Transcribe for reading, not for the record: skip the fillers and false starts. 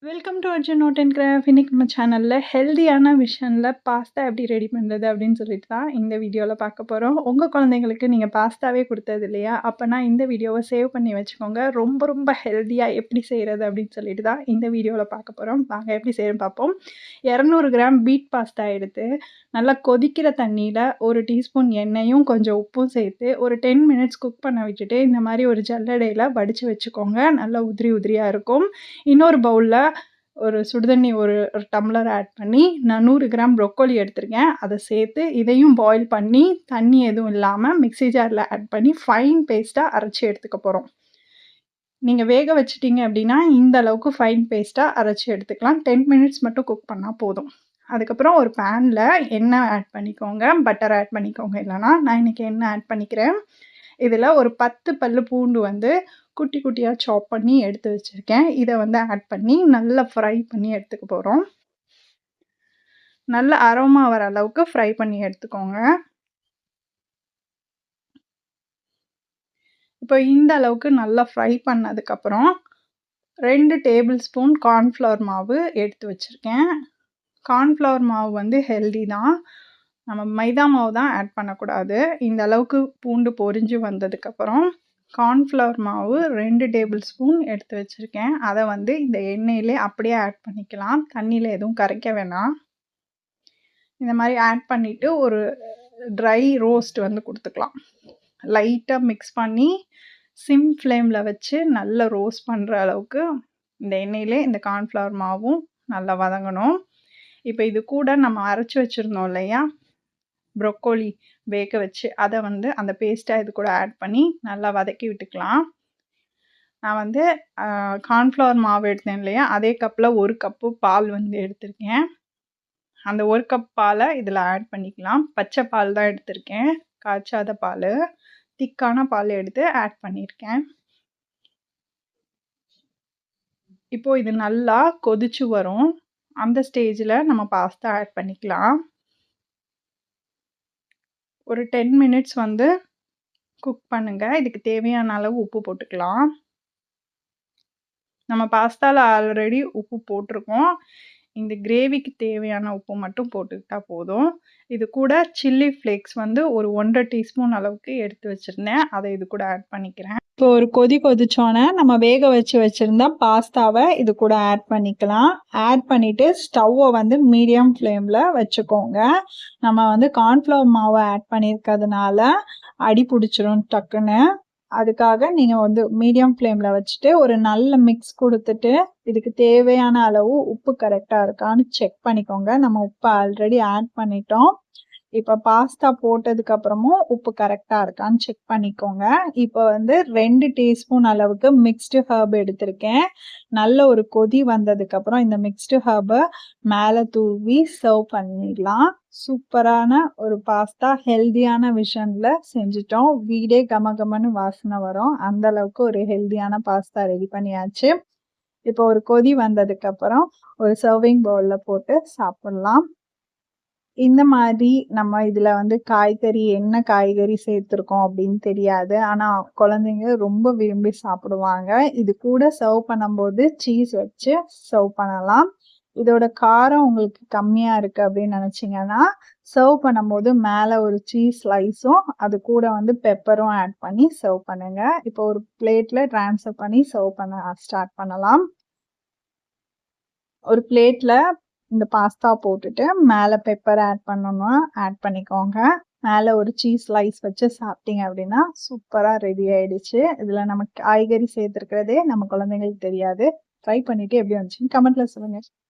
Welcome to Arjun note and craft. இன்னைக்கு நம்ம சேனலில் ஹெல்தியான விஷனில் பாஸ்தா எப்படி ரெடி பண்ணுறது அப்படின்னு சொல்லிட்டு தான் இந்த வீடியோவில் பார்க்க போகிறோம். உங்கள் குழந்தைங்களுக்கு நீங்கள் பாஸ்தாவே கொடுத்தது இல்லையா, அப்போனா இந்த வீடியோவை சேவ் பண்ணி வச்சுக்கோங்க. ரொம்ப ரொம்ப ஹெல்த்தியாக எப்படி செய்கிறது அப்படின்னு சொல்லிட்டு தான் இந்த வீடியோவில் பார்க்க போகிறோம். வாங்க எப்படி செய்யணும் பார்ப்போம். 200 கிராம் பீட் பாஸ்தா எடுத்து நல்லா கொதிக்கிற தண்ணியில் ஒரு டீஸ்பூன் எண்ணெயும் கொஞ்சம் உப்பும் சேர்த்து ஒரு 10 மினிட்ஸ் குக் பண்ண விட்டுட்டு இந்த மாதிரி ஒரு ஜல்லடையில் வடித்து வச்சுக்கோங்க. நல்லா உதிரி உதிரியாக இருக்கும். இன்னொரு பவுலில் ஒரு சுடுதண்ணி ஒரு டம்ளர் ஆட் பண்ணி நான் 100 கிராம் ப்ரொக்கோலி எடுத்திருக்கேன். அதை சேர்த்து இதையும் பாயில் பண்ணி தண்ணி எதுவும் இல்லாமல் மிக்ஸி ஜாரில் ஆட் பண்ணி ஃபைன் பேஸ்ட்டாக அரைச்சி எடுத்துக்க போகிறோம். நீங்கள் வேக வச்சிட்டிங்க அப்படின்னா இந்த அளவுக்கு ஃபைன் பேஸ்ட்டாக அரைச்சி எடுத்துக்கலாம். 10 மினிட்ஸ் மட்டும் குக் பண்ணால் போதும். அதுக்கப்புறம் ஒரு பேனில் எண்ணெய் ஆட் பண்ணிக்கோங்க, பட்டர் ஆட் பண்ணிக்கோங்க. இல்லைனா நான் இன்றைக்கி எண்ணெய் ஆட் பண்ணிக்கிறேன். இதில் ஒரு 10 பல்லு பூண்டு வந்து குட்டி குட்டியாக சாப் பண்ணி எடுத்து வச்சுருக்கேன். இதை வந்து ஆட் பண்ணி நல்லா ஃப்ரை பண்ணி எடுத்துக்க போகிறோம். நல்ல அரோமா வர அளவுக்கு ஃப்ரை பண்ணி எடுத்துக்கோங்க. இப்போ இந்த அளவுக்கு நல்லா ஃப்ரை பண்ணதுக்கப்புறம் 2 டேபிள் ஸ்பூன் கார்ன்ஃப்ளவர் மாவு எடுத்து வச்சுருக்கேன். கார்ன்ஃப்ளவர் மாவு வந்து ஹெல்தி தான். நம்ம மைதா மாவு தான் ஆட் பண்ணக்கூடாது. இந்த அளவுக்கு பூண்டு பொரிஞ்சு வந்ததுக்கப்புறம் கார்ன்ஃப்ளவர் மாவு 2 டேபிள் ஸ்பூன் எடுத்து வச்சுருக்கேன். அதை வந்து இந்த எண்ணெயிலே அப்படியே ஆட் பண்ணிக்கலாம். தண்ணியில் எதுவும் கரைக்க வேணாம். இந்த மாதிரி ஆட் பண்ணிவிட்டு ஒரு ட்ரை ரோஸ்ட் வந்து கொடுத்துக்கலாம். லைட்டாக மிக்ஸ் பண்ணி சிம் ஃப்ளேமில் வச்சு நல்லா ரோஸ்ட் பண்ணுற அளவுக்கு இந்த எண்ணெயிலே இந்த கார்ன்ஃப்ளவர் மாவும் நல்லா வதங்கணும். இப்போ இது கூட நம்ம அரைச்சி வச்சுருந்தோம் இல்லையா ப்ரொக்கோலி வேக வச்சு, அதை வந்து அந்த பேஸ்ட்டாக இது கூட ஆட் பண்ணி நல்லா வதக்கி விட்டுக்கலாம். நான் வந்து கார்ன்ஃப்ளவர் மாவு எடுத்தேன் இல்லையா, அதே கப்பில் 1 கப்பு பால் வந்து எடுத்திருக்கேன். அந்த 1 கப் பாலை இதில் ஆட் பண்ணிக்கலாம். பச்சை பால் தான் எடுத்திருக்கேன், காய்ச்சாத பால். திக்கான பால் எடுத்து ஆட் பண்ணியிருக்கேன். இப்போது இது நல்லா கொதிச்சு வரும். அந்த ஸ்டேஜில் நம்ம பாஸ்தா ஆட் பண்ணிக்கலாம். ஒரு 10 மினிட்ஸ் வந்து குக் பண்ணுங்கள். இதுக்கு தேவையான அளவு உப்பு போட்டுக்கலாம். நம்ம பாஸ்தாவில் ஆல்ரெடி உப்பு போட்டிருக்கோம். இந்த கிரேவிக்கு தேவையான உப்பு மட்டும் போட்டுக்கிட்டா போதும். இது கூட சில்லி ஃப்ளேக்ஸ் வந்து ஒரு 1.5 டீஸ்பூன் அளவுக்கு எடுத்து வச்சுருந்தேன். அதை இது கூட ஆட் பண்ணிக்கிறேன். இப்போ ஒரு கொதிச்சோன்னே நம்ம வேக வச்சுருந்தா பாஸ்தாவை இது கூட ஆட் பண்ணிக்கலாம். ஆட் பண்ணிவிட்டு ஸ்டவ்வை வந்து மீடியம் ஃப்ளேமில் வச்சுக்கோங்க. நம்ம வந்து கார்ன்ஃப்ளவர் மாவை ஆட் பண்ணியிருக்கிறதுனால அடி பிடிச்சிரும் டக்குன்னு. அதுக்காக நீங்கள் வந்து மீடியம் ஃப்ளேமில் வச்சுட்டு ஒரு நல்ல மிக்ஸ் கொடுத்துட்டு இதுக்கு தேவையான அளவு உப்பு கரெக்டாக இருக்கான்னு செக் பண்ணிக்கோங்க. நம்ம உப்பு ஆல்ரெடி ஆட் பண்ணிட்டோம். இப்போ பாஸ்தா போட்டதுக்கப்புறமும் உப்பு கரெக்டாக இருக்கான்னு செக் பண்ணிக்கோங்க. இப்போ வந்து 2 டீஸ்பூன் அளவுக்கு மிக்ஸ்டு ஹர்ப் எடுத்திருக்கேன். நல்ல ஒரு கொதி வந்ததுக்கப்புறம் இந்த மிக்ஸ்டு ஹர்பை மேலே தூவி சர்வ் பண்ணிடலாம். சூப்பரான ஒரு பாஸ்தா ஹெல்தியான விஷனில் செஞ்சிட்டோம். வீடே கமகமன்னு வாசனை வரும். அந்த அளவுக்கு ஒரு ஹெல்தியான பாஸ்தா ரெடி பண்ணியாச்சு. இப்போ ஒரு கொதி வந்ததுக்கப்புறம் ஒரு சர்விங் பவுலில் போட்டு சாப்பிட்லாம். இந்த மாதிரி நம்ம இதில் வந்து காய்கறி என்ன காய்கறி சேர்த்துருக்கோம் அப்படின்னு தெரியாது. ஆனால் குழந்தைங்க ரொம்ப விரும்பி சாப்பிடுவாங்க. இது கூட சர்வ் பண்ணும்போது சீஸ் வச்சு சர்வ் பண்ணலாம். இதோட காரம் உங்களுக்கு கம்மியாக இருக்குது அப்படின்னு நினச்சிங்கன்னா சர்வ் பண்ணும்போது மேலே ஒரு சீஸ் ஸ்லைஸும் அது கூட வந்து பெப்பரும் ஆட் பண்ணி சர்வ் பண்ணுங்கள். இப்போ ஒரு பிளேட்டில் ட்ரான்ஸ்ஃபர் பண்ணி சர்வ் பண்ண ஸ்டார்ட் பண்ணலாம். ஒரு பிளேட்டில் இந்த பாஸ்தா போட்டுட்டு மேலே பெப்பர் ஆட் பண்ணணும்னா ஆட் பண்ணிக்கோங்க. மேலே ஒரு சீஸ் ஸ்லைஸ் வச்சு சாப்பிட்டீங்க அப்படின்னா சூப்பராக ரெடி ஆகிடுச்சு. இதில் நம்ம காய்கறி சேர்த்துருக்கிறதே நம்ம குழந்தைங்களுக்கு தெரியாது. ட்ரை பண்ணிவிட்டு எப்படி வந்துச்சுன்னு கமெண்ட்டில் சொல்லுங்கள்.